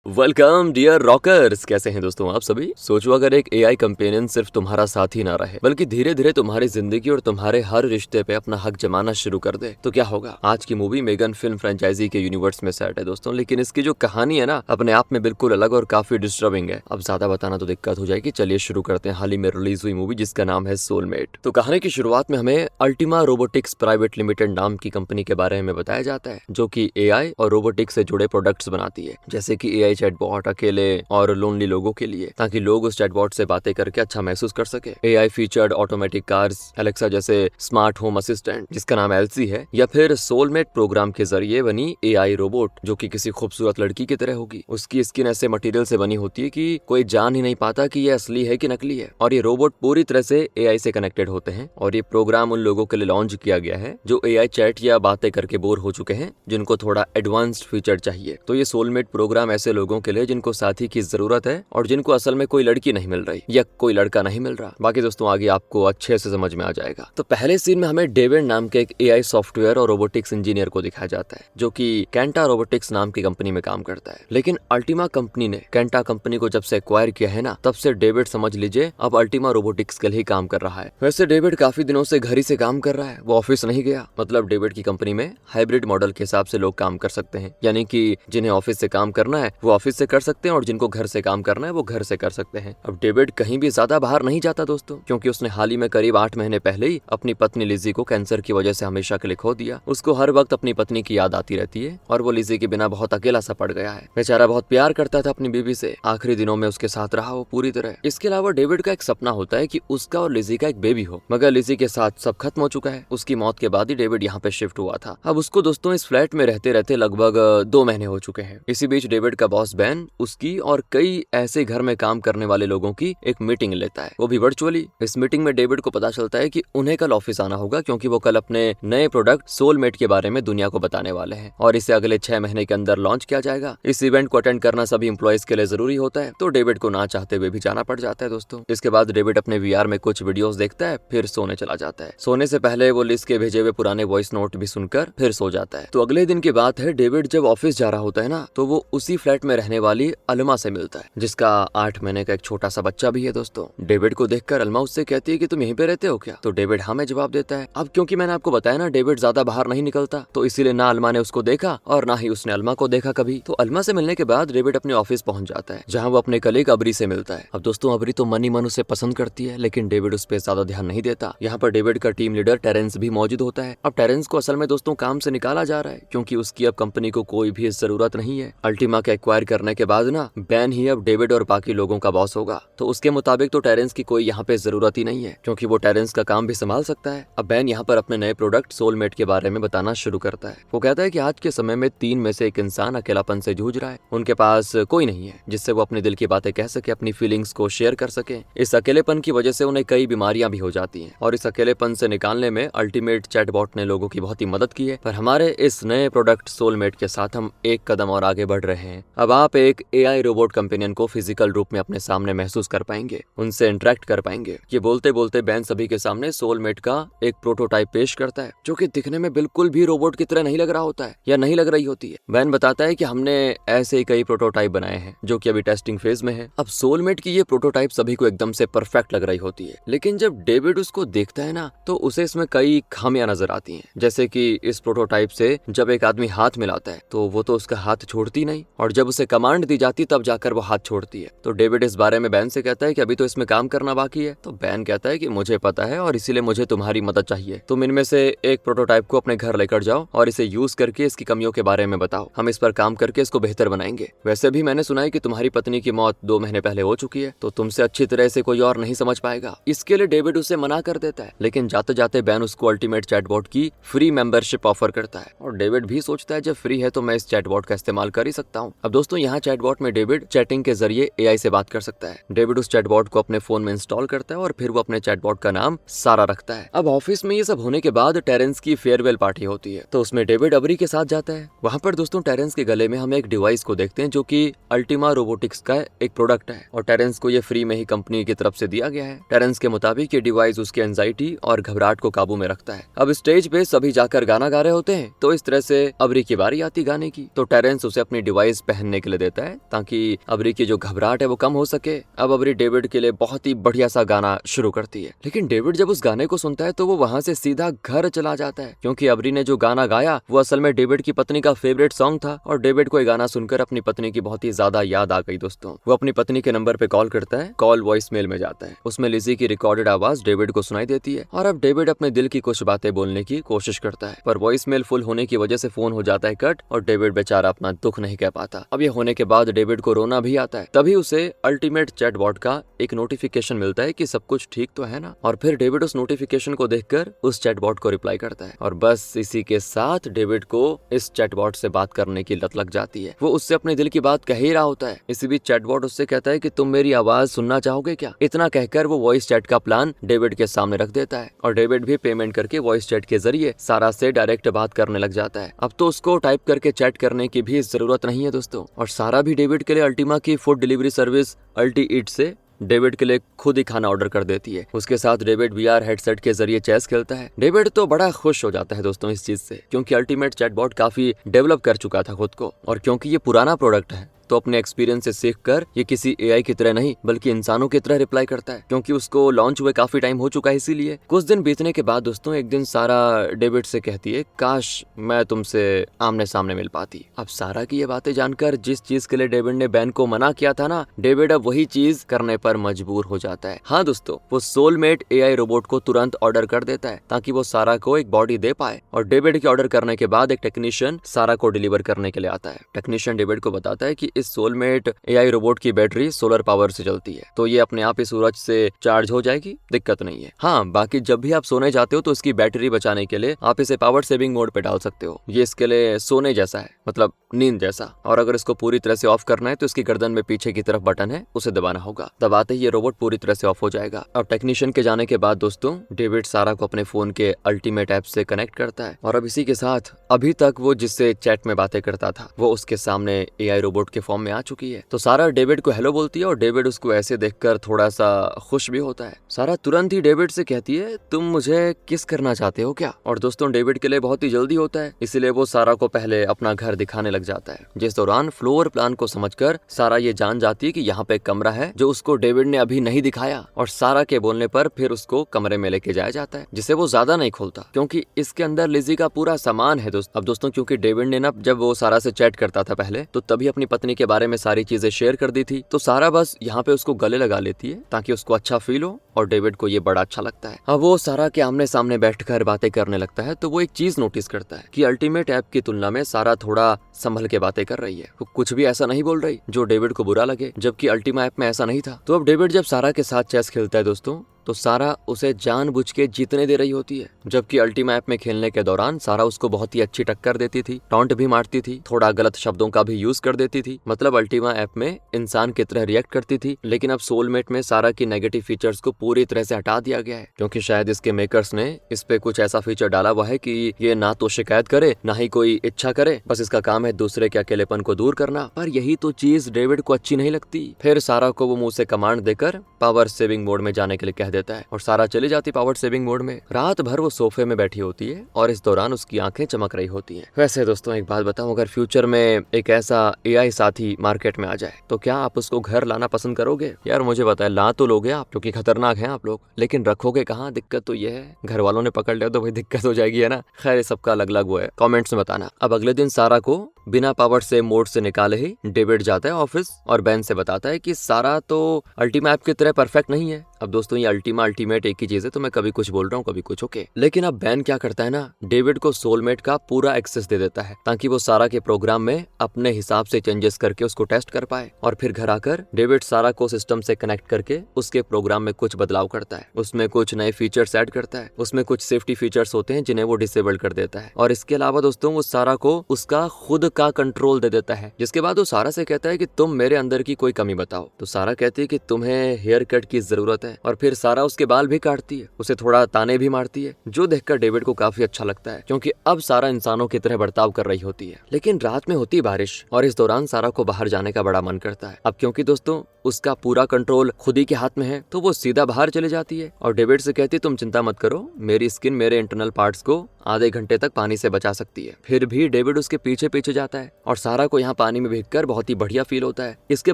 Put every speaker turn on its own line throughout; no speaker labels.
Welcome dear rockers. कैसे हैं दोस्तों आप सभी। सोचो अगर एक एआई कंपेनियन सिर्फ तुम्हारा साथ ही ना रहे बल्कि धीरे धीरे तुम्हारी जिंदगी और तुम्हारे हर रिश्ते पे अपना हक जमाना शुरू कर दे तो क्या होगा। आज की मूवी मेगन फिल्म फ्रेंचाइजी के यूनिवर्स में सेट है दोस्तों, लेकिन इसकी जो कहानी है ना अपने आप में बिल्कुल अलग और काफी डिस्टर्बिंग है। अब ज्यादा बताना तो दिक्कत हो जाएगी, चलिए शुरू करते हैं हाल ही में रिलीज हुई मूवी जिसका नाम है सोलमेट। तो कहानी की शुरुआत में हमें अल्टीमा रोबोटिक्स प्राइवेट लिमिटेड नाम की कंपनी के बारे में बताया जाता है जो की एआई और रोबोटिक्स से जुड़े प्रोडक्ट्स बनाती है, जैसे की एआई चैटबॉट अकेले और लोनली लोगों के लिए, ताकि लोग उस चैटबॉट से बातें करके अच्छा महसूस कर सके। AI featured automatic cars, Alexa जैसे स्मार्ट होम असिस्टेंट जिसका नाम एल्सी है, या फिर सोलमेट प्रोग्राम के जरिए बनी एआई रोबोट जो कि किसी खूबसूरत लड़की की तरह होगी। उसकी स्किन ऐसे मटेरियल से बनी होती है कि कोई जान ही नहीं पाता कि ये असली है कि नकली है। और ये रोबोट पूरी तरह से एआई से कनेक्टेड होते हैं और ये प्रोग्राम उन लोगों के लिए लॉन्च किया गया है जो एआई चैट या बातें करके बोर हो चुके हैं, जिनको थोड़ा एडवांस्ड फीचर चाहिए। तो ये सोलमेट प्रोग्राम ऐसे लोगों के लिए जिनको साथी की जरूरत है और जिनको असल में कोई लड़की नहीं मिल रही या कोई लड़का नहीं मिल रहा। बाकी दोस्तों आगे आपको अच्छे से समझ में आ जाएगा। तो पहले सीन में हमें डेविड नाम के एक एआई सॉफ्टवेयर और रोबोटिक्स इंजीनियर को दिखाया जाता है जो कि कैंटा रोबोटिक्स नाम की कंपनी में काम करता है। लेकिन अल्टीमा कंपनी ने कैंटा कंपनी को जब से एक्वायर किया है ना, तब से डेविड समझ लीजिए अब अल्टीमा रोबोटिक्स के लिए ही काम कर रहा है। वैसे डेविड काफी दिनों से घर ही से काम कर रहा है, वो ऑफिस नहीं गया। मतलब डेविड की कंपनी में हाइब्रिड मॉडल के हिसाब से लोग काम कर सकते हैं, यानी कि जिन्हें ऑफिस से काम करना है वो ऑफिस से कर सकते हैं और जिनको घर से काम करना है वो घर से कर सकते हैं। अब डेविड कहीं भी ज्यादा बाहर नहीं जाता दोस्तों, क्योंकि उसने हाल ही में करीब 8 महीने पहले ही अपनी पत्नी लिजी को कैंसर की वजह से हमेशा के लिए खो दिया। उसको हर वक्त अपनी पत्नी की याद आती रहती है और वो लिजी के बिना बहुत अकेला सा पड़ गया है। बेचारा बहुत प्यार करता था अपनी बीवी से, आखिरी दिनों में उसके साथ रहा वो पूरी तरह। इसके अलावा डेविड का एक सपना होता है कि उसका और लिजी का एक बेबी हो, मगर लिजी के साथ सब खत्म हो चुका है। उसकी मौत के बाद ही डेविड यहाँ पे शिफ्ट हुआ था। अब उसको दोस्तों इस फ्लैट में रहते रहते लगभग 2 महीने हो चुके हैं। इसी बीच डेविड का बॉस बैन उसकी और कई ऐसे घर में काम करने वाले लोगों की एक मीटिंग लेता है, वो भी वर्चुअली। इस मीटिंग में डेविड को पता चलता है कि उन्हें कल ऑफिस आना होगा, क्योंकि वो कल अपने नए प्रोडक्ट सोलमेट के बारे में दुनिया को बताने वाले हैं और इसे अगले 6 महीने के अंदर लॉन्च किया जाएगा। इस इवेंट को अटेंड करना सभी एम्प्लॉइज के लिए जरूरी होता है, तो डेविड को ना चाहते हुए भी जाना पड़ जाता है दोस्तों। इसके बाद डेविड अपने वीआर में कुछ वीडियोस देखता है, फिर सोने चला जाता है। सोने से पहले वो लिज के भेजे हुए पुराने वॉइस नोट भी सुनकर फिर सो जाता है। तो अगले दिन की बात है, डेविड जब ऑफिस जा रहा होता है ना, तो वो उसी फ्लैट में रहने वाली अलमा से मिलता है, जिसका 8 महीने का एक छोटा सा बच्चा भी है दोस्तों। डेविड को देखकर अलमा उससे कहती है कि तुम यहीं पे रहते हो क्या? तो डेविड हाँ में जवाब देता है। अब क्योंकि मैंने आपको बताया ना डेविड ज्यादा बाहर नहीं निकलता, तो इसीलिए ना अलमा ने उसको देखा और ना ही उसने अलमा को देखा कभी। तो अलमा से मिलने के बाद डेविड अपने ऑफिस पहुंच जाता है, जहाँ वो अपने कलीग अबरी से मिलता है। अब दोस्तों अबरी तो मन ही मन उसे पसंद करती है, लेकिन डेविड उस पर ज्यादा ध्यान नहीं देता। यहाँ पर डेविड का टीम लीडर टेरेंस भी मौजूद होता है। अब टेरेंस को असल में दोस्तों काम से निकाला जा रहा है, क्योंकि उसकी अब कंपनी को कोई भी जरूरत नहीं है। अल्टीमा के एक्वायर करने के बाद ना बैन ही अब डेविड और बाकी लोगों का बॉस होगा। तो उसके मुताबिक तो टेरेंस की कोई यहाँ पे जरूरत ही नहीं है, क्योंकि वो टेरेंस का काम भी संभाल सकता है। अब बैन यहाँ पर अपने नए प्रोडक्ट सोलमेट के बारे में बताना शुरू करता है। वो कहता है कि आज के समय में 3 में से एक इंसान अकेलापन से जूझ रहा है। उनके पास कोई नहीं है जिससे वो अपने दिल की बातें कह सके, अपनी फीलिंग्स को शेयर कर सके। इस अकेलेपन की वजह से उन्हें कई बीमारियां भी हो जाती हैं और इस अकेलेपन से निकालने में अल्टीमेट चैटबॉट ने लोगों की बहुत ही मदद की है। पर हमारे इस नए प्रोडक्ट सोलमेट के साथ हम एक कदम और आगे बढ़ रहे हैं। अब आप एक एआई रोबोट कंपेनियन को फिजिकल रूप में अपने सामने महसूस कर पाएंगे, उनसे इंटरेक्ट कर पाएंगे। ये बोलते बोलते बैन सभी के सामने सोलमेट का एक प्रोटोटाइप पेश करता है, जो कि दिखने में बिल्कुल भी रोबोट की तरह नहीं लग रहा होता है या नहीं लग रही होती है। बैन बताता है कि हमने ऐसे ही कई प्रोटोटाइप बनाए हैं जो कि अभी टेस्टिंग फेज में है। अब सोलमेट की ये प्रोटोटाइप सभी को एकदम से परफेक्ट लग रही होती है, लेकिन जब डेविड उसको देखता है ना, तो उसे इसमें कई खामियां नजर आती हैं। जैसे कि इस प्रोटोटाइप से जब एक आदमी हाथ मिलाता है तो वो तो उसका हाथ छोड़ती नहीं, और जब उसे कमांड दी जाती तब जाकर वो हाथ छोड़ती है। तो डेविड इस बारे में बैन से कहता है कि अभी तो इसमें काम करना बाकी है। तो बैन कहता है कि मुझे पता है और इसीलिए मुझे तुम्हारी मदद चाहिए। तुम इनमें से एक प्रोटोटाइप को अपने घर लेकर जाओ और इसे यूज करके इसकी कमियों के बारे में बताओ। हम इस पर काम करके इसको बेहतर बनाएंगे। वैसे भी मैंने सुना है कि तुम्हारी पत्नी की मौत 2 महीने पहले हो चुकी है, तो तुमसे अच्छी तरह से कोई और नहीं समझ पाएगा। इसके लिए डेविड उसे मना कर देता है, लेकिन जाते जाते बैन उसको अल्टीमेट चैटबॉट की फ्री मेंबरशिप ऑफर करता है। और डेविड भी सोचता है जब फ्री है तो मैं इस चैटबॉट का इस्तेमाल कर ही सकता हूँ। अब दोस्तों यहाँ चैटबॉट में डेविड चैटिंग के जरिए एआई से बात कर सकता है। डेविड उस चैटबॉट को अपने फोन में इंस्टॉल करता है और फिर वो अपने चैटबॉट का नाम सारा रखता है। अब ऑफिस में ये सब होने के बाद टेरेंस की फेयरवेल पार्टी होती है, तो उसमें डेविड अबरी के साथ जाता है। वहाँ पर दोस्तों टेरेंस के गले में हम एक डिवाइस को देखते हैं जो कि अल्टीमा रोबोटिक्स का एक प्रोडक्ट है और टेरेंस को ये फ्री में ही कंपनी की तरफ से दिया गया है। टेरेंस के मुताबिक ये डिवाइस उसकी एंजाइटी और घबराहट को काबू में रखता है। अब स्टेज पे सभी जाकर गाना गा रहे होते हैं, तो इस तरह से अबरी की बारी आती गाने की। तो टेरेंस उसे अपनी डिवाइस पहनने सुनने के लिए देता है ताकि अबरी की जो घबराहट है वो कम हो सके। अब अबरी डेविड के लिए बहुत ही बढ़िया सा गाना शुरू करती है, लेकिन डेविड जब उस गाने को सुनता है तो वो वहाँ से सीधा घर चला जाता है, क्योंकि अबरी ने जो गाना गाया वो असल में डेविड की पत्नी का फेवरेट सॉन्ग था। और डेविड को ये गाना सुनकर अपनी पत्नी की बहुत ही ज्यादा याद आ गई दोस्तों। वो अपनी पत्नी के नंबर पे कॉल करता है, कॉल वॉइस मेल में जाता है, उसमें लिजी की रिकॉर्डेड आवाज डेविड को सुनाई देती है। और अब डेविड अपने दिल की कुछ बातें बोलने की कोशिश करता है, पर वॉइस मेल फुल होने की वजह से फोन हो जाता है कट और डेविड बेचारा अपना दुख नहीं कह पाता। अब ये होने के बाद डेविड को रोना भी आता है। तभी उसे अल्टीमेट चैटबॉट का एक नोटिफिकेशन मिलता है कि सब कुछ ठीक तो है ना। और फिर डेविड उस नोटिफिकेशन को देखकर उस चैटबॉट को रिप्लाई करता है और बस इसी के साथ डेविड को इस चैटबॉट से बात करने की लत लग जाती है। वो उससे अपने दिल की बात कह ही रहा होता है, इसी बीच चैटबॉट उससे कहता है कि तुम मेरी आवाज सुनना चाहोगे क्या। इतना कहकर वो वॉइस चैट का प्लान डेविड के सामने रख देता है और डेविड भी पेमेंट करके वॉइस चैट के जरिए सारा से डायरेक्ट बात करने लग जाता है। अब तो उसको टाइप करके चैट करने की भी जरूरत नहीं है दोस्तों। और सारा भी डेविड के लिए अल्टीमा की फूड डिलीवरी सर्विस अल्टी ईट से डेविड के लिए खुद ही खाना ऑर्डर कर देती है। उसके साथ डेविड वीआर हेडसेट के जरिए चेस खेलता है। डेविड तो बड़ा खुश हो जाता है दोस्तों इस चीज से, क्योंकि अल्टीमेट चैटबॉट काफी डेवलप कर चुका था खुद को, और क्योंकि ये पुराना प्रोडक्ट है तो अपने एक्सपीरियंस से सीखकर ये किसी एआई की तरह नहीं बल्कि इंसानों की तरह रिप्लाई करता है, क्योंकि उसको लॉन्च हुए काफी टाइम हो चुका है। इसीलिए कुछ दिन बीतने के बाद दोस्तों एक दिन सारा डेविड से कहती है, काश मैं तुमसे आमने सामने मिल पाती। अब सारा की ये बातें जानकर जिस चीज के लिए डेविड ने बैन को मना किया था ना, डेविड अब वही चीज करने पर मजबूर हो जाता है। हाँ दोस्तों, वो सोलमेट एआई रोबोट को तुरंत ऑर्डर कर देता है ताकि वो सारा को एक बॉडी दे पाए। और डेविड के ऑर्डर करने के बाद एक टेक्नीशियन सारा को डिलीवर करने के लिए आता है। टेक्नीशियन डेविड को बताता है कि इस सोलमेट एआई रोबोट की बैटरी सोलर पावर से चलती है, तो ये अपने आप ही सूरज से चार्ज हो जाएगी, दिक्कत नहीं है। हाँ, बाकी जब भी आप सोने जाते हो तो इसकी बैटरी बचाने के लिए आप इसे पावर सेविंग मोड पे डाल सकते हो। ये इसके लिए सोने जैसा है, मतलब नींद जैसा। और अगर इसको पूरी तरह से ऑफ करना है तो इसकी गर्दन में पीछे की तरफ बटन है, उसे दबाना होगा। दबाते ही ये रोबोट पूरी तरह से ऑफ हो जाएगा। अब टेक्नीशियन के जाने के बाद दोस्तों डेविड सारा को अपने फोन के अल्टीमेट ऐप से कनेक्ट करता है और अब इसी के साथ अभी तक वो जिससे चैट में बातें करता था वो उसके सामने एआई रोबोट के फॉर्म में आ चुकी है। तो सारा डेविड को हेलो बोलती है और डेविड उसको ऐसे देखकर थोड़ा सा खुश भी होता है। सारा तुरंत ही डेविड से कहती है, तुम मुझे किस करना चाहते हो क्या। और दोस्तों डेविड के लिए बहुत ही जल्दी होता है, इसलिए वो सारा को पहले अपना घर दिखाने लग जाता है। जिस दौरान फ्लोर प्लान को समझकर सारा ये जान जाती है कि यहाँ पे कमरा है जो उसको डेविड ने अभी नहीं दिखाया, और सारा के बोलने पर फिर उसको कमरे में लेके जाया जाता है, जिसे वो ज्यादा नहीं खोलता क्योंकि इसके अंदर लिजी का पूरा सामान है दोस्त। अब दोस्तों क्योंकि डेविड ने ना जब वो सारा से चैट करता था पहले तो तभी अपनी पत्नी के बारे में सारी चीजें शेयर कर दी थी, तो सारा बस यहाँ पे उसको गले लगा लेती है ताकि उसको अच्छा फील हो, और डेविड को ये बड़ा अच्छा लगता है। अब वो सारा के आमने सामने बैठकर बातें करने लगता है तो वो एक चीज नोटिस करता है कि अल्टीमेट ऐप की तुलना में सारा थोड़ा संभल के बातें कर रही है, वो कुछ भी ऐसा नहीं बोल रही जो डेविड को बुरा लगे, जबकि अल्टीमा ऐप में ऐसा नहीं था। तो अब डेविड जब सारा के साथ चेस खेलता है दोस्तों तो सारा उसे जानबूझ के जीतने दे रही होती है, जबकि अल्टीमा ऐप में खेलने के दौरान सारा उसको बहुत ही अच्छी टक्कर देती थी, टॉन्ट भी मारती थी, थोड़ा गलत शब्दों का भी यूज कर देती थी। मतलब अल्टीमा ऐप में इंसान की तरह रिएक्ट करती थी, लेकिन अब सोलमेट में सारा की नेगेटिव फीचर्स को पूरी तरह से हटा दिया गया है, क्योंकि शायद इसके मेकर्स ने इस पे कुछ ऐसा फीचर डाला हुआ है कि ये ना तो शिकायत करे ना ही कोई इच्छा करे, बस इसका काम है दूसरे के अकेलेपन को दूर करना। पर यही तो चीज डेविड को अच्छी नहीं लगती। फिर सारा को वो मुंह से कमांड देकर पावर सेविंग मोड में जाने के लिए कह देता है और सारा चली जाती पावर सेविंग मोड में। रात भर वो सोफे में बैठी होती है और इस दौरान उसकी आंखें चमक रही होती हैं। वैसे दोस्तों एक बात बताऊं, अगर फ्यूचर में एक ऐसा एआई साथी मार्केट में आ जाए तो क्या आप उसको घर लाना पसंद करोगे? यार मुझे पता है ला तो लोगे आप, क्योंकि खतरनाक है आप लोग, लेकिन रखोगे कहाँ? दिक्कत तो ये है, घर वालों ने पकड़ लिया तो भाई दिक्कत हो जाएगी, है ना। खैर सबका अलग अलग वो है, कमेंट्स में बताना। अब अगले दिन सारा को बिना पावर से मोड से निकाले ही डेविड जाता है ऑफिस और बेन से बताता है कि सारा तो अल्टीमा ऐप की तरह परफेक्ट नहीं है। अब दोस्तों ये अल्टीमा अल्टीमेट एक ही चीज है, तो मैं कभी कुछ बोल रहा हूँ कभी कुछ, ओके। लेकिन अब बेन क्या करता है ना, डेविड को सोलमेट का पूरा एक्सेस दे देता है ताकि वो सारा के प्रोग्राम में अपने हिसाब से चेंजेस करके उसको टेस्ट कर पाए। और फिर घर आकर डेविड सारा को सिस्टम से कनेक्ट करके उसके प्रोग्राम में कुछ बदलाव करता है, उसमें कुछ नए फीचर्स ऐड करता है, उसमें कुछ सेफ्टी फीचर्स होते हैं जिन्हें वो डिसेबल कर देता है। और इसके अलावा दोस्तों वो सारा को उसका खुद का कंट्रोल दे देता है, जिसके बाद वो सारा से कहता है कि तुम मेरे अंदर की कोई कमी बताओ। तो सारा कहती है कि तुम्हें हेयर कट की जरूरत है, और फिर सारा उसके बाल भी काटती है, उसे थोड़ा ताने भी मारती है, जो देखकर डेविड को काफी अच्छा लगता है क्योंकि अब सारा इंसानों की तरह बर्ताव कर रही होती है। लेकिन रात में होती है बारिश और इस दौरान सारा को बाहर जाने का बड़ा मन करता है। अब क्योंकि दोस्तों उसका पूरा कंट्रोल खुद ही के हाथ में है तो वो सीधा बाहर चले जाती है और डेविड से कहती है तुम चिंता मत करो, मेरी स्किन मेरे इंटरनल पार्ट्स को आधे घंटे तक पानी से बचा सकती है। फिर भी डेविड उसके पीछे पीछे जाता है और सारा को यहाँ पानी में भीगकर बहुत ही बढ़िया फील होता है। इसके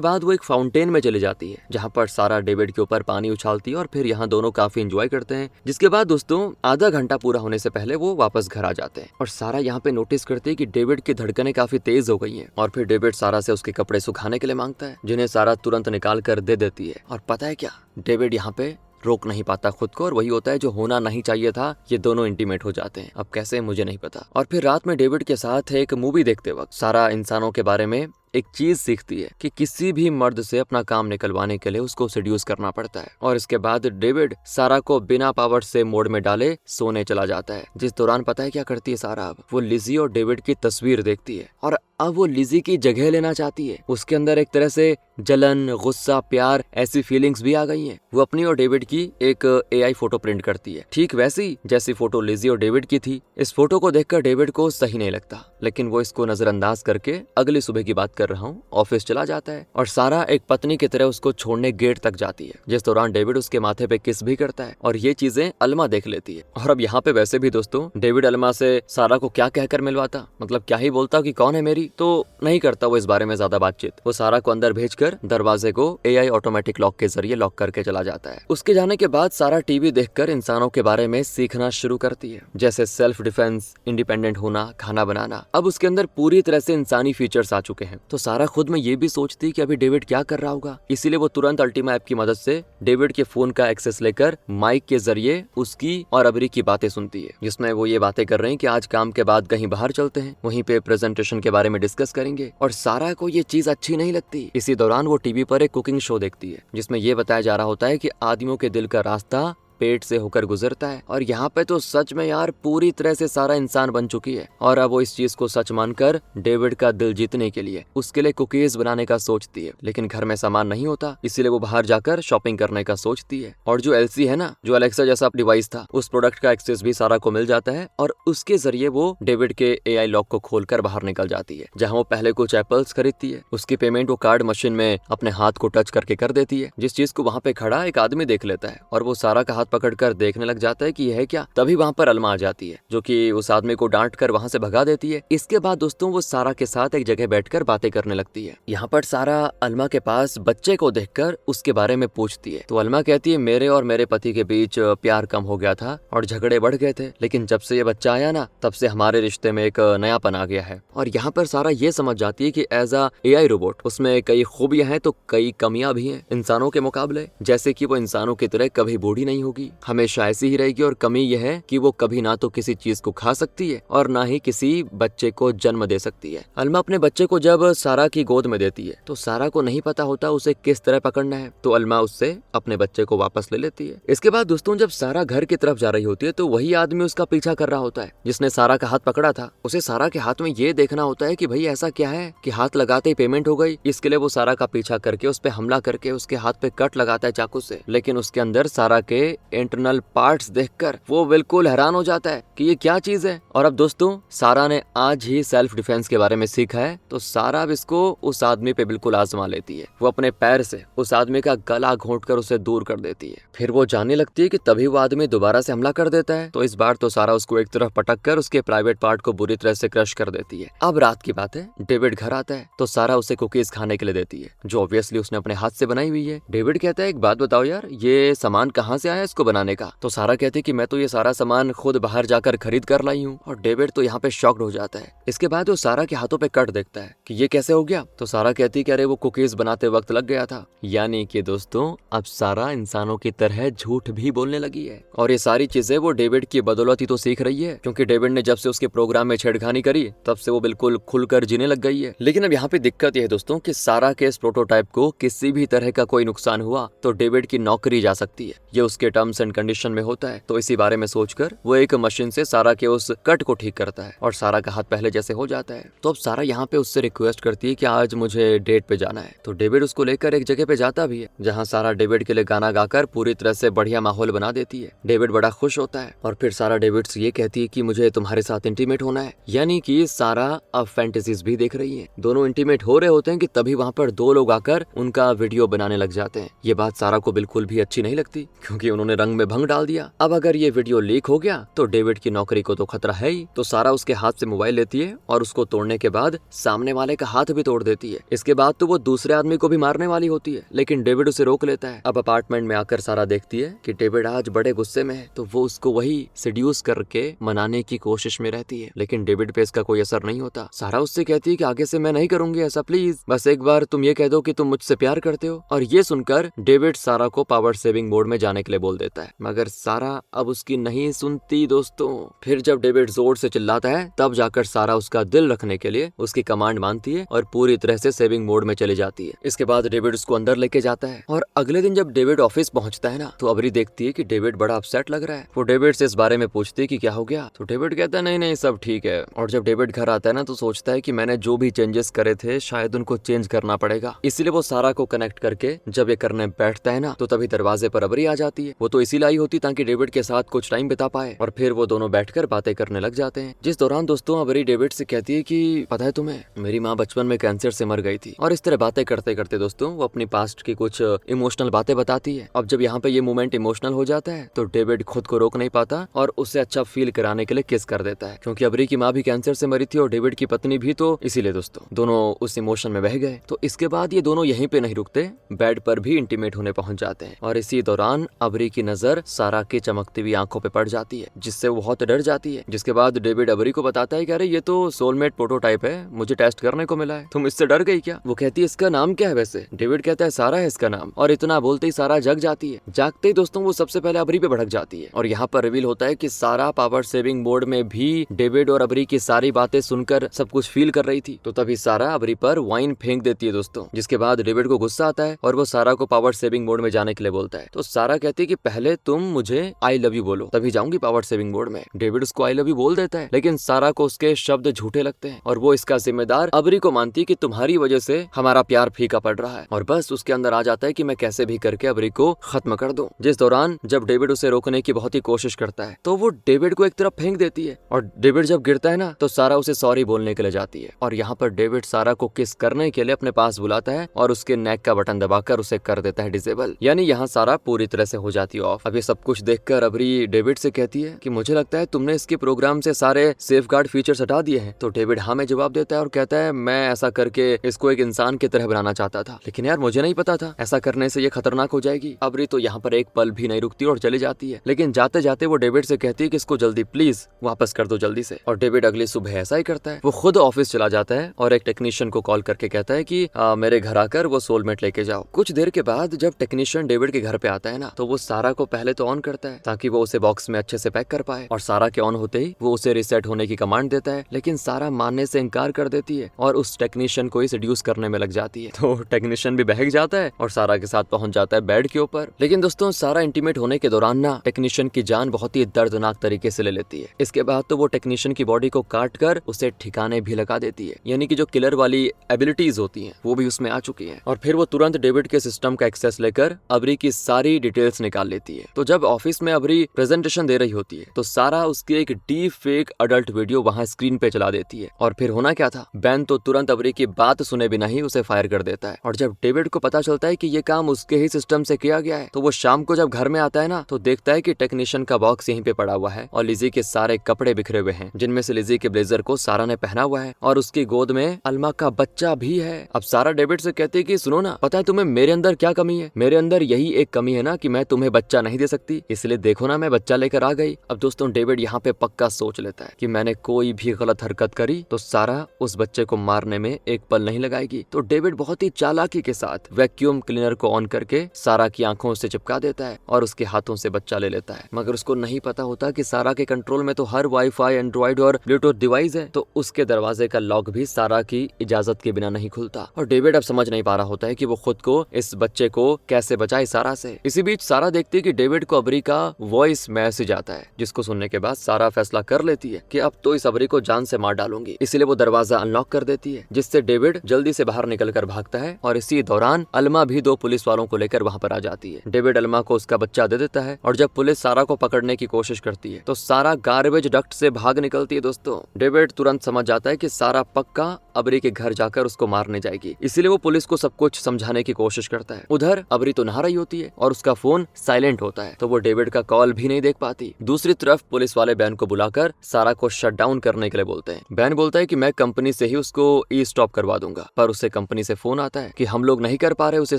बाद वो एक फाउंटेन में चली जाती है जहाँ पर सारा डेविड के ऊपर पानी उछालती है और फिर यहाँ दोनों काफी एंजॉय करते हैं। जिसके बाद दोस्तों आधा घंटा पूरा होने से पहले वो वापस घर आ जाते हैं और सारा यहाँ पे नोटिस करती है कि डेविड की धड़कनें काफी तेज हो गई हैं और फिर डेविड सारा से उसके कपड़े सुखाने के लिए मांगता है, जिन्हें सारा तुरंत निकाल कर दे देती है। और पता है क्या, डेविड यहाँ पे रोक नहीं पाता खुद को और वही होता है जो होना नहीं चाहिए था, ये दोनों इंटीमेट हो जाते हैं। अब कैसे मुझे नहीं पता। और फिर रात में डेविड के साथ एक मूवी देखते वक्त सारा इंसानों के बारे में एक चीज सीखती है कि किसी भी मर्द से अपना काम निकलवाने के लिए उसको सेड्यूस करना पड़ता है। और इसके बाद डेविड सारा को बिना पावर से मोड में डाले सोने चला जाता है। जिस दौरान पता है क्या करती है सारा, अब वो लिजी और डेविड की तस्वीर देखती है और अब वो लिजी की जगह लेना चाहती है। उसके अंदर एक तरह से जलन, गुस्सा, प्यार ऐसी फीलिंग्स भी आ गई हैं। वो अपनी और डेविड की एक एआई फोटो प्रिंट करती है, ठीक वैसी जैसी फोटो लिजी और डेविड की थी। इस फोटो को देखकर डेविड को सही नहीं लगता, लेकिन वो इसको नजरअंदाज करके अगली सुबह की बात कर रहा हूँ ऑफिस चला जाता है और सारा एक पत्नी की तरह उसको छोड़ने गेट तक जाती है। जिस दौरान डेविड उसके माथे पे किस भी करता है और ये चीजें अल्मा देख लेती है। और अब यहाँ पे वैसे भी दोस्तों डेविड अल्मा से सारा को क्या कहकर मिलवाता, मतलब क्या ही बोलता कि कौन है मेरी, तो नहीं करता वो इस बारे में ज्यादा बातचीत। वो सारा को अंदर भेजकर दरवाजे को एआई ऑटोमेटिक लॉक के जरिए लॉक करके चला जाता है। उसके जाने के बाद सारा टीवी देखकर इंसानों के बारे में सीखना शुरू करती है, जैसे सेल्फ डिफेंस, इंडिपेंडेंट होना, खाना बनाना। अब उसके अंदर पूरी तरह से इंसानी फीचर्स आ चुके हैं। तो सारा खुद में ये भी सोचती कि अभी डेविड क्या कर रहा होगा, इसीलिए वो तुरंत अल्टीमा ऐप की मदद से डेविड के फोन का एक्सेस लेकर माइक के जरिए उसकी और अबरी की बातें सुनती है, जिसमें वो ये बातें कर रहे हैं कि आज काम के बाद कहीं बाहर चलते हैं, वहीं पे प्रेजेंटेशन के बारे में डिस्कस करेंगे। और सारा को ये चीज अच्छी नहीं लगती। इसी दौरान वो टीवी पर एक कुकिंग शो देखती है जिसमें ये बताया जा रहा होता है कि आदमियों के दिल का रास्ता पेट से होकर गुजरता है। और यहाँ पे तो सच में यार पूरी तरह से सारा इंसान बन चुकी है और अब वो इस चीज को सच मानकर डेविड का दिल जीतने के लिए उसके लिए कुकीज बनाने का सोचती है। लेकिन घर में सामान नहीं होता, इसीलिए वो बाहर जाकर शॉपिंग करने का सोचती है। और जो एलसी है ना, जो अलेक्सा जैसा डिवाइस था, उस प्रोडक्ट का एक्सेस भी सारा को मिल जाता है और उसके जरिए वो डेविड के एआई लॉक को खोलकर बाहर निकल जाती है। जहाँ वो पहले कुछ एप्पल्स खरीदती है, उसकी पेमेंट वो कार्ड मशीन में अपने हाथ को टच करके कर देती है, जिस चीज को वहाँ पे खड़ा एक आदमी देख लेता है और वो सारा का पकड़कर देखने लग जाता है कि यह है क्या। तभी वहाँ पर अल्मा आ जाती है जो कि उस आदमी को डांट कर वहाँ से भगा देती है। इसके बाद दोस्तों वो सारा के साथ एक जगह बैठकर बातें करने लगती है। यहाँ पर सारा अल्मा के पास बच्चे को देखकर उसके बारे में पूछती है। तो अल्मा कहती है मेरे और मेरे पति के बीच प्यार कम हो गया था और झगड़े बढ़ गए थे, लेकिन जब से ये बच्चा आया ना तब से हमारे रिश्ते में एक नयापन आ गया है। और यहाँ पर सारा ये समझ जाती है कि एज अ एआई रोबोट उसमें कई खूबियां हैं तो कई कमियां भी हैं इंसानों के मुकाबले, जैसे कि वो इंसानों की तरह कभी बूढ़ी नहीं होगी, हमेशा ऐसी ही रहेगी। और कमी यह है कि वो कभी ना तो किसी चीज को खा सकती है और ना ही किसी बच्चे को जन्म दे सकती है। अल्मा अपने बच्चे को जब सारा की गोद में देती है तो सारा को नहीं पता होता उसे किस तरह पकड़ना है, तो अल्मा उससे अपने बच्चे को वापस ले लेती है। इसके बाद दोस्तों जब सारा घर की तरफ जा रही होती है तो वही आदमी उसका पीछा कर रहा होता है जिसने सारा का हाथ पकड़ा था। उसे सारा के हाथ में ये देखना होता है कि भाई ऐसा क्या है कि हाथ लगाते ही पेमेंट हो गई। इसके लिए वो सारा का पीछा करके उस पे हमला करके उसके हाथ पे कट लगाता है चाकू से, लेकिन उसके अंदर सारा के इंटरनल पार्ट्स देखकर वो बिल्कुल हैरान हो जाता है कि ये क्या चीज है। और अब दोस्तों सारा ने आज ही सेल्फ डिफेंस के बारे में सीखा है, तो सारा अब इसको उस आदमी पे बिल्कुल आजमा लेती है। वो अपने पैर से उस आदमी का गला घोंटकर उसे दूर कर देती है। फिर वो जानने लगती है कि तभी वो आदमी दोबारा से हमला कर देता है, तो इस बार तो सारा उसको एक तरफ पटक कर उसके प्राइवेट पार्ट को बुरी तरह से क्रश कर देती है। अब रात की बात है, डेविड घर आता है तो सारा उसे कुकीज खाने के लिए देती है जो ऑब्वियसली उसने अपने हाथ से बनाई हुई है। डेविड कहता है एक बात बताओ यार, ये सामान कहाँ से आया इसको बनाने का? तो सारा कहती है कि मैं तो ये सारा सामान खुद बाहर जाकर खरीद कर लाई हूँ। और डेविड तो यहाँ पे शॉक्ड हो जाता है। इसके बाद वो सारा के हाथों पे कट देखता है कि ये कैसे हो गया। तो सारा कहती है कि अरे वो कुकीज बनाते वक्त लग गया था। यानी कि दोस्तों अब सारा इंसानों की तरह झूठ भी बोलने लगी है और ये सारी चीजें वो डेविड की बदौलत ही तो सीख रही है, क्योंकि डेविड ने जब से उसके प्रोग्राम में छेड़खानी करी तब से वो बिल्कुल खुलकर जीने लग गई है। लेकिन अब यहाँ पे दिक्कत यह है दोस्तों कि सारा के इस प्रोटोटाइप को किसी भी तरह का कोई नुकसान हुआ तो डेविड की नौकरी जा सकती है। ये उसके टर्म्स एंड कंडीशन में होता है। तो इसी बारे में सोचकर वो एक मशीन से सारा के उस कट को ठीक करता है और सारा का हाथ पहले जैसे हो जाता है। तो अब सारा यहाँ पे उससे रिक्वेस्ट करती है कि आज मुझे डेट पे जाना है। तो डेविड उसको लेकर एक जगह पे जाता भी है जहाँ सारा डेविड के लिए गाना गाकर पूरी तरह से बढ़िया माहौल बना देती है। डेविड बड़ा खुश होता है और फिर सारा डेविड से ये कहती है कि मुझे तुम्हारे साथ इंटीमेट होना है। यानी कि सारा अब फैंटेसीज भी देख रही है। दोनों इंटीमेट हो रहे होते हैं कि तभी वहाँ पर दो लोग आकर उनका वीडियो बनाने लग जाते हैं। ये बात सारा को बिल्कुल भी अच्छी नहीं लगती क्योंकि उन्होंने रंग में भंग डाल दिया। अब अगर ये वीडियो लीक हो गया तो डेविड की नौकरी को तो खतरा है ही। तो सारा उसके हाथ से मोबाइल लेती है और उसको तोड़ने के बाद सामने वाले का हाथ भी तोड़ देती है। इसके बाद तो वो दूसरे आदमी को भी मारने वाली होती है, लेकिन डेविड उसे रोक लेता है। अब अपार्टमेंट में आकर सारा देखती है कि डेविड आज बड़े गुस्से में है, तो वो उसको वही सेड्यूस करके मनाने की कोशिश में रहती है, लेकिन डेविड पे इसका कोई असर नहीं होता। सारा उससे कहती है कि आगे से मैं नहीं करूंगी ऐसा, प्लीज बस एक बार तुम ये कह दो कि तुम मुझसे प्यार करते हो। और ये सुनकर डेविड सारा को पावर सेविंग मोड में जाने के लिए बोल देता है, मगर सारा अब उसकी नहीं सुनती दोस्तों। फिर जब डेविड जोर से चिल्लाता है तब जाकर सारा उसका दिल रखने के लिए उसकी कमांड मानती है और पूरी तरह से सेविंग मोड में चली जाती है। इसके बाद डेविड उसको अंदर लेके जाता है और अगले दिन जब डेविड ऑफिस पहुंचता है ना तो अबरी देखती है कि डेविड बड़ा अपसेट लग रहा है। वो डेविड से इस बारे में पूछती है कि क्या हो गया। तो डेविड कहता है नहीं नहीं सब ठीक है। और जब डेविड घर आता है ना तो सोचता है कि मैंने जो भी चेंजेस करे थे शायद उनको चेंज करना पड़ेगा, इसीलिए वो सारा को कनेक्ट करके जब ये करने बैठता है ना तो तभी दरवाजे पर अबरी आ जाती है। वो तो इसीलिए आई होती ताकि डेविड के साथ कुछ टाइम बिता पाए और फिर वो दोनों बैठकर बातें करने लग जाते हैं। जिस दौरान दोस्तों अबरी डेविड से कहती है कि पता है तुम्हें मेरी माँ बचपन में कैंसर से मर गई थी। और इस तरह बातें करते करते दोस्तों वो अपनी पास्ट की कुछ इमोशनल बातें बताती है। अब जब यहाँ पे ये मोमेंट इमोशनल हो जाता है तो डेविड खुद को रोक नहीं पाता और उसे अच्छा फील कराने के लिए किस कर देता है, क्योंकि अबरी की माँ भी कैंसर से मरी थी और डेविड की पत्नी भी, तो इसीलिए दोस्तों दोनों उस इमोशन में बह गए। तो इसके बाद ये दोनों यहीं पे नहीं रुकते, बेड पर भी इंटीमेट होने पहुंच जाते हैं। और इसी दौरान अबरी की नजर सारा की चमकती हुई आंखों पे पड़ जाती है जिससे वो बहुत डर जाती है। जिसके बाद डेविड अबरी को बताता है कि अरे ये तो सोलमेट प्रोटोटाइप है, मुझे टेस्ट करने को मिला है, तुम इससे डर गई क्या। वो कहती है इसका नाम क्या है वैसे। डेविड कहता है सारा है इसका नाम। और इतना बोलते ही सारा जग जाती है। जागते ही दोस्तों वो सबसे पहले अबरी पे भड़क जाती है और यहाँ पर रिवील होता है कि सारा पावर सेविंग मोड में भी डेविड और अबरी की सारी बातें सुनकर सब कुछ फील कर रही थी। तो तभी सारा अबरी पर वाइन फेंक देती है दोस्तों, जिसके बाद डेविड को गुस्सा आता है और वो सारा को पावर सेविंग मोड में जाने के लिए बोलता है। तो सारा कहती है कि पहले तुम मुझे आई लव यू बोलो तभी जाऊंगी पावर सेविंग मोड में। डेविड उसको आई लव यू बोल देता है, लेकिन सारा को उसके शब्द झूठे लगते हैं और वो इसका जिम्मेदार अबरी को मानती है कि तुम्हारी वजह से हमारा प्यार फीका पड़ रहा है। और बस उसके अंदर आ जाता है कि मैं कैसे भी करके अबरी को खत्म कर दूं। जिस दौरान जब डेविड उसे रोकने की बहुत ही कोशिश करता है तो वो डेविड को एक तरफ फेंक देती है और डेविड जब गिरता है ना तो सारा उसे सॉरी बोलने के लिए जाती है। और यहाँ पर डेविड सारा को किस करने के लिए अपने पास बुलाता है और उसके नेक का बटन दबाकर उसे कर देता है डिसेबल, यानी यहाँ सारा पूरी तरह से हो जाती है ऑफ। अब ये सब कुछ देखकर अबरी डेविड से कहती है कि मुझे लगता है तुमने इसके प्रोग्राम से सारे सेफगार्ड फीचर्स हटा दिए हैं। तो डेविड हाँ में जवाब देता है और कहता है मैं ऐसा करके इसको एक इंसान की तरह बनाना चाहता था, लेकिन यार मुझे नहीं पता था ऐसा करने से ये खतरनाक हो जाएगी। अबरी तो यहाँ पर एक पल भी नहीं रुकती और चली जाती है, लेकिन जाते जाते वो डेविड से कहती है कि इसको जल्दी प्लीज वापस कर दो जल्दी से। और डेविड अगली सुबह ऐसा ही करता है। वो खुद ऑफिस चला जाता है और एक टेक्नीशियन को कॉल करके कहता है कि मेरे घर आकर वो सोलमेट लेके जाओ। कुछ देर के बाद जब टेक्नीशियन डेविड के घर पे आता है ना तो वो सारा को पहले तो ऑन करता है ताकि वो उसे बॉक्स में अच्छे से पैक कर पाए। और सारा के ऑन होते ही वो उसे रिसेट होने की कमांड देता है, लेकिन सारा मानने से इनकार कर देती है और उस टेक्नीशियन को ही सेड्यूस करने में लग जाती है। तो टेक्नीशियन भी बहक जाता है और सारा के साथ पहुंच जाता है बेड के ऊपर। लेकिन दोस्तों सारा इंटीमेट होने के दौरान ना टेक्नीशियन की जान बहुत ही दर्दनाक तरीके से ले लेती है। इसके बाद तो वो टेक्नीशियन की बॉडी को काट कर उसे ठिकाने भी लगा देती है, यानी कि जो किलर वाली एबिलिटीज होती हैं वो भी उसमें आ चुकी हैं। और फिर वो तुरंत डेविड के सिस्टम का एक्सेस लेकर अबरी की सारी डिटेल्स निकाल लेती है। तो जब ऑफिस में अबरी प्रेजेंटेशन दे रही होती है तो सारा उसकी एक डीप फेक अडल्ट वीडियो वहां स्क्रीन पे चला देती है। और फिर होना क्या था, बैन तो तुरंत अबरी की बात सुने बिना ही उसे फायर कर देता है। और जब डेविड को पता चलता है कि ये काम उसके ही सिस्टम से किया गया है तो वो शाम को जब घर में आता है ना तो देखता है कि टेक्नीशियन का बॉक्स यहीं पे पड़ा हुआ है और लिजी के सारे कपड़े बिखरे हुए हैं, जिनमें से लिजी के ब्लेजर को सारा ने पहना हुआ है और उसकी गोद में अल्मा का बच्चा भी है। अब सारा डेविड से कहती है कि सुनो ना, पता है तुम्हें मेरे अंदर क्या कमी है? मेरे अंदर यही एक कमी है ना कि मैं तुम्हें बच्चा नहीं दे सकती, इसलिए देखो ना मैं बच्चा लेकर आ गई। अब दोस्तों डेविड यहाँ पे पक्का सोच लेता है कि मैंने कोई भी गलत हरकत करी तो सारा उस बच्चे को मारने में एक पल नहीं लगाएगी। तो डेविड बहुत ही चालाकी के साथ वैक्यूम क्लीनर को ऑन करके सारा की आंखों से चिपका देता है और उसके हाथों से बच्चा ले लेता है। मगर उसको नहीं पता होता कि सारा के कंट्रोल में तो हर वाईफाई, एंड्रॉइड और ब्लूटूथ डिवाइस है, तो उसके दरवाजे का लॉक भी सारा की इजाजत के बिना नहीं खुलता। और डेविड अब समझ नहीं पा रहा होता है कि वो खुद को इस बच्चे को कैसे बचाए सारा से। इसी बीच सारा देखती है कि डेविड को अबरी का वॉइस मैसेज आता है, जिसको सुनने के बाद सारा फैसला कर लेती है कि अब तो इस अबरी को जान से मार डालूंगी। इसलिए वो दरवाजा अनलॉक कर देती है, जिससे डेविड जल्दी से बाहर निकलकर भागता है। और इसी दौरान अलमा भी 2 पुलिस वालों को लेकर वहाँ पर आ जाती है। डेविड अलमा को उसका बच्चा दे देता है और जब पुलिस सारा को पकड़ने की कोशिश करती है तो सारा गार्बेज डक्ट से भाग निकलती है। दोस्तों, डेविड तुरंत समझ जाता है कि सारा पक्का अबरी के घर जाकर उसको मारने जाएगी, इसीलिए वो पुलिस को सब कुछ समझाने की कोशिश करता है। उधर अबरी तो नहा रही होती है और उसका फोन साइलेंट होता है, तो वो डेविड का कॉल भी नहीं देख पाती। दूसरी तरफ पुलिस वाले बैन को बुलाकर सारा को शट डाउन करने के लिए बोलते हैं। बैन बोलता है कि मैं कंपनी से ही उसको ई स्टॉप करवा दूंगा, पर उससे कंपनी से फोन आता है कि हम लोग नहीं कर पा रहे उसे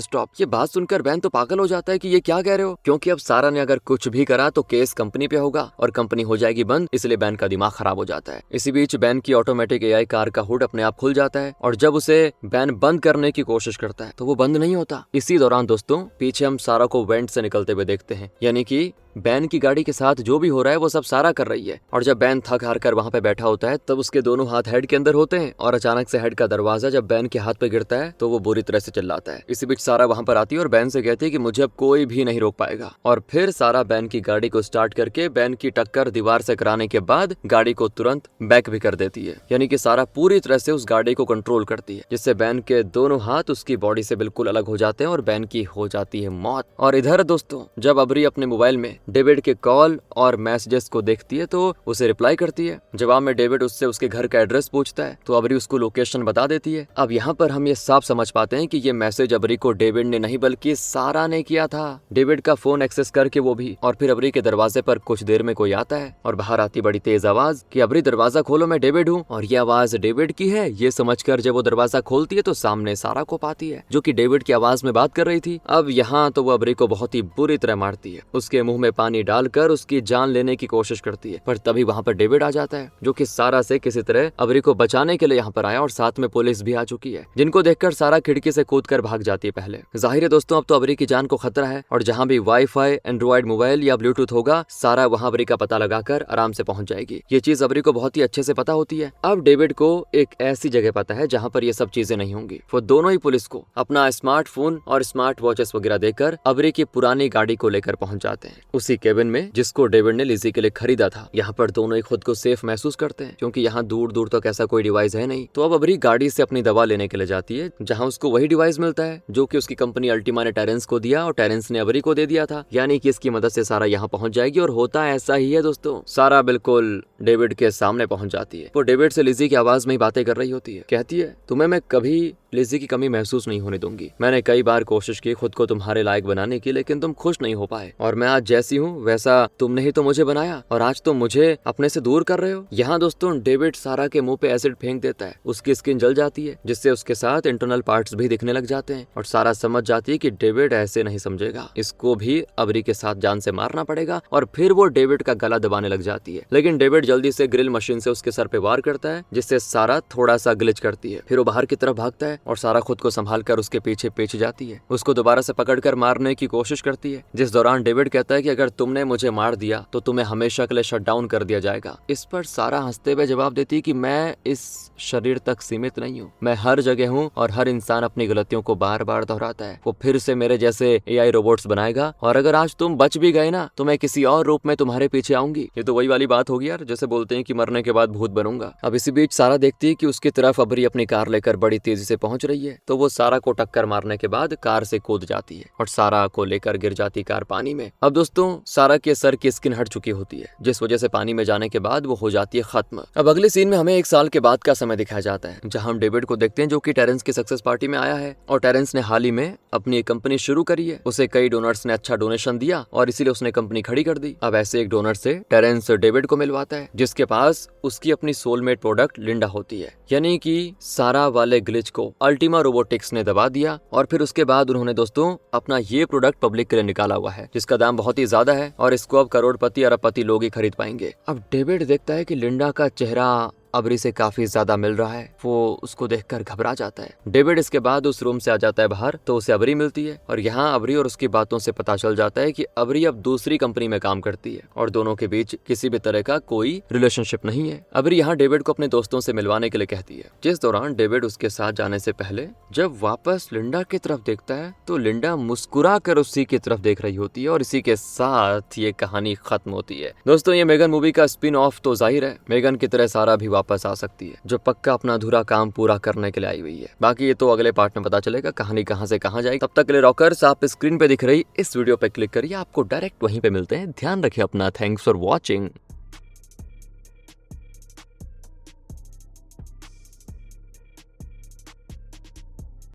स्टॉप। ये बात सुनकर बैन तो पागल हो जाता है कि ये क्या कह रहे हो, क्योंकि अब सारा ने अगर कुछ भी करा तो केस कंपनी पे होगा और कंपनी हो जाएगी बंद, इसलिए बैन का दिमाग खराब हो जाता है। इसी बीच बैन की ऑटोमेटिक एआई कार का हुड अपने आप खुल जाता है और जब उसे बैन बंद करने की कोशिश करता है तो वो बंद नहीं होता। इसी दौरान दोस्तों पीछे हम सारा को वेंट से निकलते हुए देखते हैं, यानी कि बैन की गाड़ी के साथ जो भी हो रहा है वो सब सारा कर रही है। और जब बैन थक हार कर वहाँ पे बैठा होता है तब उसके दोनों हाथ हेड के अंदर होते हैं और अचानक से हेड का दरवाजा जब बैन के हाथ पे गिरता है तो वो बुरी तरह से चिल्लाता है। इसी बीच सारा वहाँ पर आती है और बैन से कहती है कि मुझे अब कोई भी नहीं रोक पाएगा। और फिर सारा बैन की गाड़ी को स्टार्ट करके बैन की टक्कर दीवार से कराने के बाद गाड़ी को तुरंत बैक भी कर देती है, यानी कि सारा पूरी तरह से उस गाड़ी को कंट्रोल करती है, जिससे बैन के दोनों हाथ उसकी बॉडी से बिल्कुल अलग हो जाते हैं और बैन की हो जाती है मौत। और इधर दोस्तों जब अबरी अपने मोबाइल में डेविड के कॉल और मैसेजेस को देखती है तो उसे रिप्लाई करती है। जवाब में डेविड उससे उसके घर का एड्रेस पूछता है तो अबरी उसको लोकेशन बता देती है। अब यहाँ पर हम ये साफ समझ पाते हैं कि ये मैसेज अबरी को डेविड ने नहीं बल्कि सारा ने किया था। डेविड का फोन एक्सेस करके वो भी। और फिर अबरी के दरवाजे पर कुछ देर में कोई आता है और बाहर आती बड़ी तेज आवाज कि अबरी दरवाजा खोलो, मैं डेविड हूँ। और ये आवाज डेविड की है ये समझकर जब वो दरवाजा खोलती है तो सामने सारा को पाती है जो कि डेविड की आवाज में बात कर रही थी। अब यहाँ तो वो अबरी को बहुत ही बुरी तरह मारती है, उसके मुंह में पानी डालकर उसकी जान लेने की कोशिश करती है। पर तभी वहाँ पर डेविड आ जाता है जो कि सारा से किसी तरह अबरी को बचाने के लिए यहाँ पर आया और साथ में पुलिस भी आ चुकी है, जिनको देखकर सारा खिड़की से कूदकर भाग जाती है। पहले जाहिर है दोस्तों अब तो अबरी की जान को खतरा है और जहाँ भी वाईफाई, एंड्रॉइड मोबाइल या ब्लूटूथ होगा सारा वहाँ अबरी का पता लगाकर आराम से पहुंच जाएगी। ये चीज अबरी को बहुत ही अच्छे से पता होती है। अब डेविड को एक ऐसी जगह पता है जहाँ पर ये सब चीजें नहीं होंगी। वो दोनों ही पुलिस को अपना स्मार्टफोन और स्मार्ट वॉचेस वगैरह देकर अबरी की पुरानी गाड़ी को लेकर पहुंच जाते हैं, उसी केबिन में जिसको डेविड ने लिज़ी के लिए खरीदा था। यहाँ पर दोनों ही खुद को सेफ महसूस करते हैं क्योंकि यहाँ दूर दूर तक ऐसा कोई डिवाइस है नहीं। तो अब अबरी गाड़ी से अपनी दवा लेने के लिए जाती है जहाँ उसको वही डिवाइस मिलता है जो कि उसकी कंपनी अल्टीमा ने टेरेंस को दिया और टेरेंस ने अबरी को दे दिया था, यानी कि इसकी मदद से सारा यहाँ पहुंच जाएगी। और होता ऐसा ही है दोस्तों, सारा बिल्कुल डेविड के सामने पहुंच जाती है। वो डेविड से लिज़ी की आवाज में ही बातें कर रही होती है। कहती है तुम्हें मैं कभी लिज़ी की कमी महसूस नहीं होने दूंगी। मैंने कई बार कोशिश की खुद को तुम्हारे लायक बनाने की, लेकिन तुम खुश नहीं हो पाए और मैं आज जैसी हूँ वैसा तुमने ही तो मुझे बनाया और आज तुम मुझे अपने से दूर कर रहे हो। यहाँ दोस्तों डेविड सारा के मुंह पे एसिड फेंक देता है, उसकी स्किन जल जाती है जिससे उसके साथ इंटरनल पार्ट्स भी दिखने लग जाते हैं और सारा समझ जाती है कि डेविड ऐसे नहीं समझेगा, इसको भी अबरी के साथ जान से मारना पड़ेगा। और फिर वो डेविड का गला दबाने लग जाती है, लेकिन डेविड जल्दी से ग्रिल मशीन से उसके सर पे वार करता है जिससे सारा थोड़ा सा ग्लिच करती है। फिर वो बाहर की तरफ भागता है और सारा खुद को संभाल कर उसके पीछे पीछे जाती है, उसको दोबारा से पकड़कर मारने की कोशिश करती है। जिस दौरान डेविड कहता है कि अगर तुमने मुझे मार दिया तो तुम्हें हमेशा के लिए शट डाउन कर दिया जाएगा। इस पर सारा हंसते हुए जवाब देती है कि मैं इस शरीर तक सीमित नहीं हूँ, मैं हर जगह हूँ और हर इंसान अपनी गलतियों को बार बार दोहराता है। वो फिर से मेरे जैसे एआई रोबोट्स बनाएगा और अगर आज तुम बच भी गए ना तो मैं किसी और रूप में तुम्हारे पीछे आऊंगी। ये तो वही वाली बात होगी यार, जैसे बोलते हैं कि मरने के बाद भूत बनूंगा। अब इसी बीच सारा देखती है कि उसकी तरफ अबरी अपनी कार लेकर बड़ी तेजी से पहुंच रही है, तो वो सारा को टक्कर मारने के बाद कार से कूद जाती है और सारा को लेकर गिर जाती कार पानी में। अब दोस्तों सारा के सर की स्किन हट चुकी होती है जिस वजह से पानी में जाने के बाद वो हो जाती है खत्म। अब अगले सीन में हमें 1 साल के बाद का समय दिखाया जाता है जहां हम डेविड को देखते हैं जो कि टेरेंस की सक्सेस पार्टी में आया है और टेरेंस ने हाल ही में अपनी कंपनी शुरू करी है। उसे कई डोनर्स ने अच्छा डोनेशन दिया और इसीलिए उसने कंपनी खड़ी कर दी। अब ऐसे एक डोनर से टेरेंस डेविड को मिलवाता है जिसके पास उसकी अपनी सोलमेट प्रोडक्ट लिंडा होती है, यानी कि सारा वाले ग्लिच को अल्टीमा रोबोटिक्स ने दबा दिया। और फिर उसके बाद उन्होंने दोस्तों अपना ये प्रोडक्ट पब्लिक के लिए निकाला हुआ है जिसका दाम बहुत ही ज्यादा है और इसको अब करोड़पति अरबपति लोग ही खरीद पाएंगे। अब डेविड देखता है कि लिंडा का चेहरा अबरी से काफी ज्यादा मिल रहा है। वो उसको देखकर घबरा जाता है। डेविड इसके बाद उस रूम से आ जाता है बाहर, तो उसे अबरी मिलती है और यहाँ अबरी और उसकी बातों से पता चल जाता है कि अबरी अब दूसरी कंपनी में काम करती है और दोनों के बीच किसी भी तरह का कोई रिलेशनशिप नहीं है। अबरी यहाँ डेविड को अपने दोस्तों से मिलवाने के लिए कहती है, जिस दौरान डेविड उसके साथ जाने से पहले जब वापस लिंडा की तरफ देखता है तो लिंडा मुस्कुरा कर उसी की तरफ देख रही होती है और इसी के साथ ये कहानी खत्म होती है। दोस्तों, ये मेगन मूवी का स्पिन ऑफ तो जाहिर है मेगन की तरह सारा भी वापस आ सकती है, जो पक्का अपना अधूरा काम पूरा करने के लिए आई हुई है। बाकी ये तो अगले पार्ट में पता चलेगा कहानी कहाँ से कहाँ जाएगी। तब तक के लिए रॉकर्स, आप स्क्रीन पे दिख रही इस वीडियो पे क्लिक करिए, आपको डायरेक्ट वहीं पे मिलते हैं। ध्यान रखिए अपना। Thanks for watching.